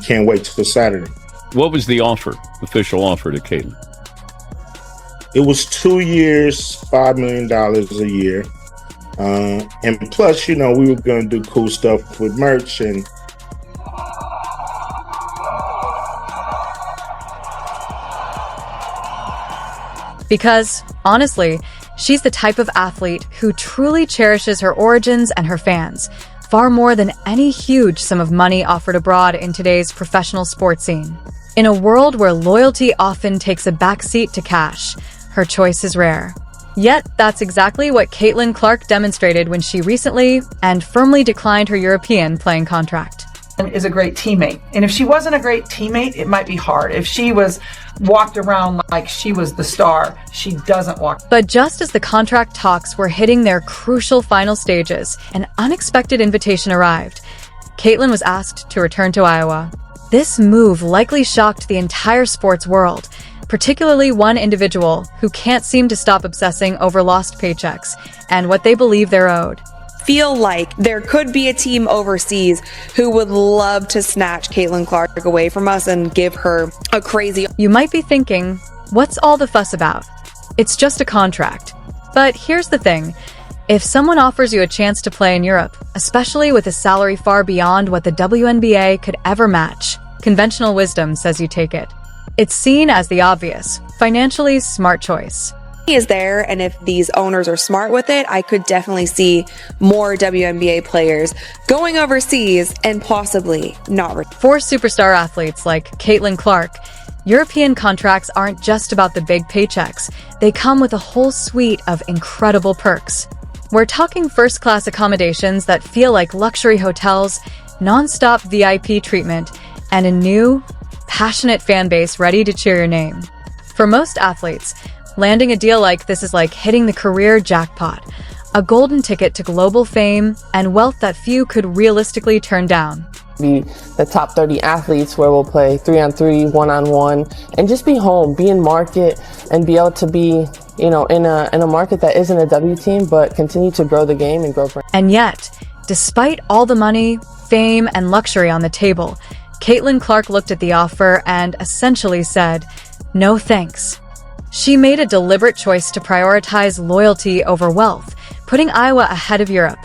can't wait till Saturday. What was the official offer to Caitlin? It was 2 years, $5 million a year. And plus, we were going to do cool stuff with merch. And because, honestly, she's the type of athlete who truly cherishes her origins and her fans, far more than any huge sum of money offered abroad in today's professional sports scene. In a world where loyalty often takes a backseat to cash, her choice is rare. Yet, that's exactly what Caitlin Clark demonstrated when she recently and firmly declined her European playing contract. Is a great teammate. And if she wasn't a great teammate, it might be hard. If she walked around like she was the star, she doesn't walk. But just as the contract talks were hitting their crucial final stages, an unexpected invitation arrived. Caitlin was asked to return to Iowa. This move likely shocked the entire sports world, particularly one individual who can't seem to stop obsessing over lost paychecks and what they believe they're owed. Feel like there could be a team overseas who would love to snatch Caitlin Clark away from us and give her a crazy... You might be thinking, what's all the fuss about? It's just a contract. But here's the thing. If someone offers you a chance to play in Europe, especially with a salary far beyond what the WNBA could ever match, conventional wisdom says you take it. It's seen as the obvious, financially smart choice. Is there, and if these owners are smart with it, I could definitely see more WNBA players going overseas and possibly not. For superstar athletes like Caitlin Clark, European contracts aren't just about the big paychecks. They come with a whole suite of incredible perks. We're talking first-class accommodations that feel like luxury hotels, non-stop VIP treatment, and a new, passionate fan base ready to cheer your name. For most athletes, landing a deal like this is like hitting the career jackpot, a golden ticket to global fame and wealth that few could realistically turn down. Be the top 30 athletes where we'll play 3-on-3, 1-on-1, and just be home, be in market, and be able to be, in a market that isn't a W team, but continue to grow the game and grow. And yet, despite all the money, fame, and luxury on the table, Caitlin Clark looked at the offer and essentially said, "No thanks." She made a deliberate choice to prioritize loyalty over wealth, putting Iowa ahead of Europe.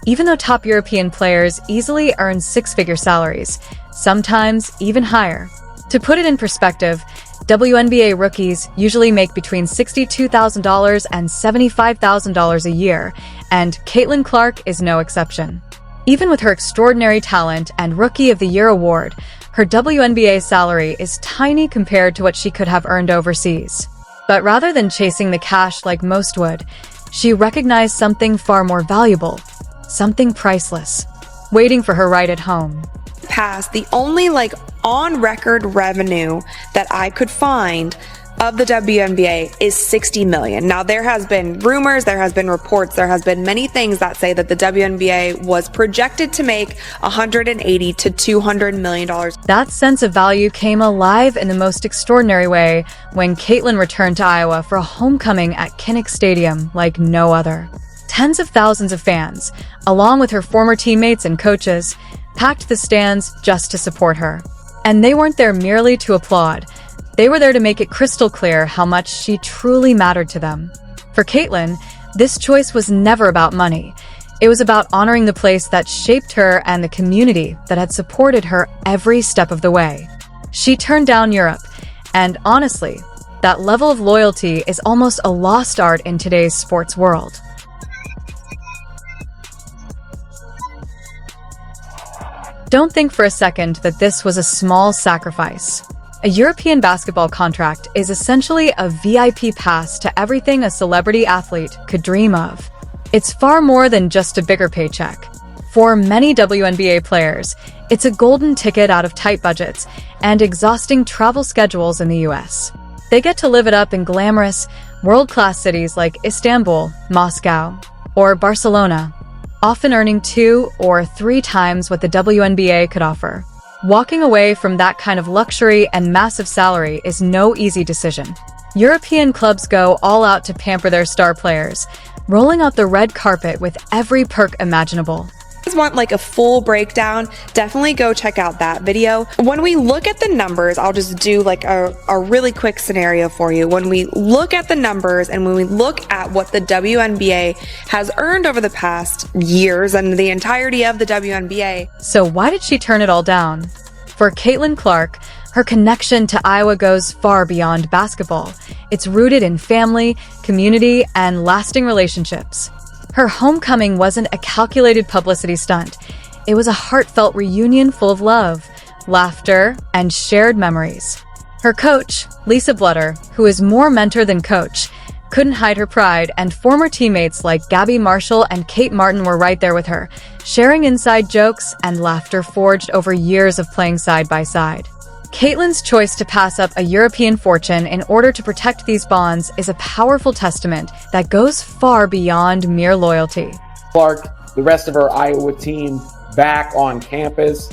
Even though top European players easily earn six-figure salaries, sometimes even higher. To put it in perspective, WNBA rookies usually make between $62,000 and $75,000 a year, and Caitlin Clark is no exception. Even with her extraordinary talent and Rookie of the Year award, her WNBA salary is tiny compared to what she could have earned overseas. But rather than chasing the cash like most would, she recognized something far more valuable, something priceless, waiting for her right at home. Past the only on-record revenue that I could find of the WNBA is $60 million. Now, there has been rumors, there has been reports, there has been many things that say that the WNBA was projected to make $180 to $200 million. That sense of value came alive in the most extraordinary way when Caitlin returned to Iowa for a homecoming at Kinnick Stadium like no other. Tens of thousands of fans, along with her former teammates and coaches, packed the stands just to support her. And they weren't there merely to applaud. They were there to make it crystal clear how much she truly mattered to them. For Caitlin, this choice was never about money. It was about honoring the place that shaped her and the community that had supported her every step of the way. She turned down Europe, and honestly, that level of loyalty is almost a lost art in today's sports world. Don't think for a second that this was a small sacrifice. A European basketball contract is essentially a VIP pass to everything a celebrity athlete could dream of. It's far more than just a bigger paycheck. For many WNBA players, it's a golden ticket out of tight budgets and exhausting travel schedules in the US. They get to live it up in glamorous, world-class cities like Istanbul, Moscow, or Barcelona, often earning 2 or 3 times what the WNBA could offer. Walking away from that kind of luxury and massive salary is no easy decision. European clubs go all out to pamper their star players, rolling out the red carpet with every perk imaginable. If you want like a full breakdown, definitely go check out that video. When we look at the numbers, I'll just do like a really quick scenario for you. When we look at the numbers and when we look at what the WNBA has earned over the past years and the entirety of the WNBA. So why did she turn it all down? For Caitlin Clark, her connection to Iowa goes far beyond basketball. It's rooted in family, community, and lasting relationships. Her homecoming wasn't a calculated publicity stunt. It was a heartfelt reunion full of love, laughter, and shared memories. Her coach, Lisa Blutter, who is more mentor than coach, couldn't hide her pride, and former teammates like Gabby Marshall and Kate Martin were right there with her, sharing inside jokes and laughter forged over years of playing side by side. Caitlin's choice to pass up a European fortune in order to protect these bonds is a powerful testament that goes far beyond mere loyalty. Clark, the rest of her Iowa team back on campus,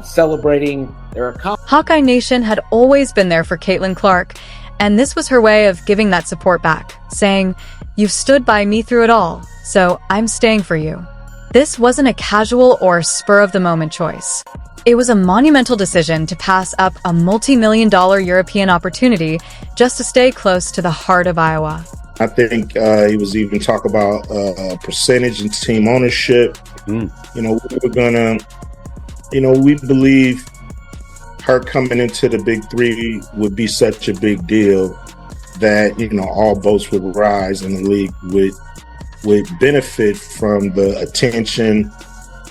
celebrating their accomplishments. Hawkeye Nation had always been there for Caitlin Clark, and this was her way of giving that support back, saying, "You've stood by me through it all, so I'm staying for you." This wasn't a casual or spur-of-the-moment choice. It was a monumental decision to pass up a multi-million-dollar European opportunity just to stay close to the heart of Iowa. I think he was even talk about percentage and team ownership. We were gonna, we believe her coming into the Big Three would be such a big deal that, all boats would rise and the league would benefit from the attention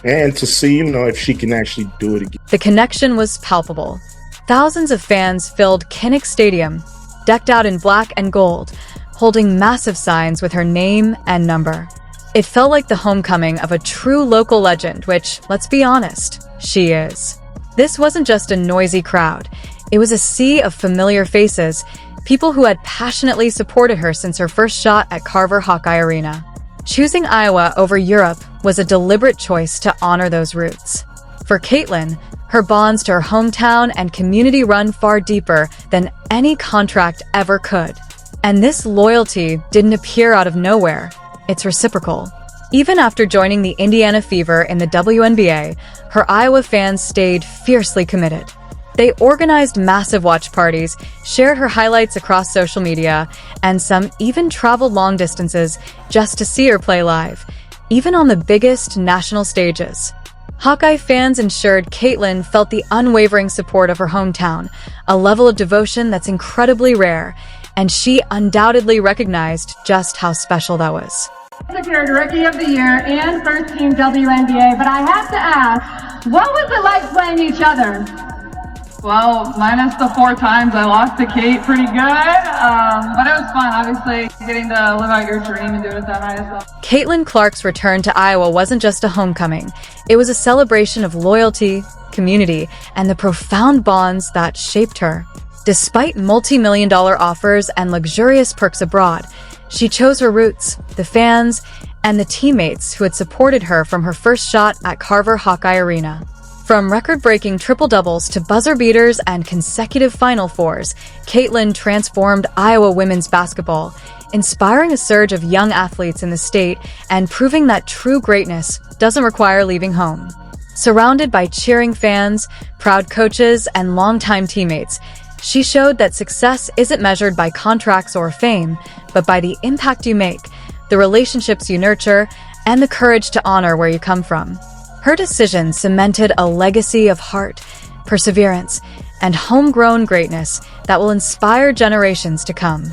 and to see, if she can actually do it again. The connection was palpable. Thousands of fans filled Kinnick Stadium, decked out in black and gold, holding massive signs with her name and number. It felt like the homecoming of a true local legend, which, let's be honest, she is. This wasn't just a noisy crowd. It was a sea of familiar faces, people who had passionately supported her since her first shot at Carver Hawkeye Arena. Choosing Iowa over Europe was a deliberate choice to honor those roots. For Caitlin, her bonds to her hometown and community run far deeper than any contract ever could. And this loyalty didn't appear out of nowhere. It's reciprocal. Even after joining the Indiana Fever in the WNBA, her Iowa fans stayed fiercely committed. They organized massive watch parties, shared her highlights across social media, and some even traveled long distances just to see her play live, even on the biggest national stages. Hawkeye fans ensured Caitlin felt the unwavering support of her hometown, a level of devotion that's incredibly rare, and she undoubtedly recognized just how special that was. Secured Rookie of the Year and First Team WNBA, but I have to ask, what was it like playing each other? Well, minus the 4 times I lost to Kate, pretty good, but it was fun, obviously, getting to live out your dream and do it at that highest level. Caitlin Clark's return to Iowa wasn't just a homecoming. It was a celebration of loyalty, community, and the profound bonds that shaped her. Despite multi-million-dollar offers and luxurious perks abroad, she chose her roots, the fans, and the teammates who had supported her from her first shot at Carver Hawkeye Arena. From record-breaking triple-doubles to buzzer beaters and consecutive Final Fours, Caitlin transformed Iowa women's basketball, inspiring a surge of young athletes in the state and proving that true greatness doesn't require leaving home. Surrounded by cheering fans, proud coaches, and longtime teammates, she showed that success isn't measured by contracts or fame, but by the impact you make, the relationships you nurture, and the courage to honor where you come from. Her decision cemented a legacy of heart, perseverance, and homegrown greatness that will inspire generations to come.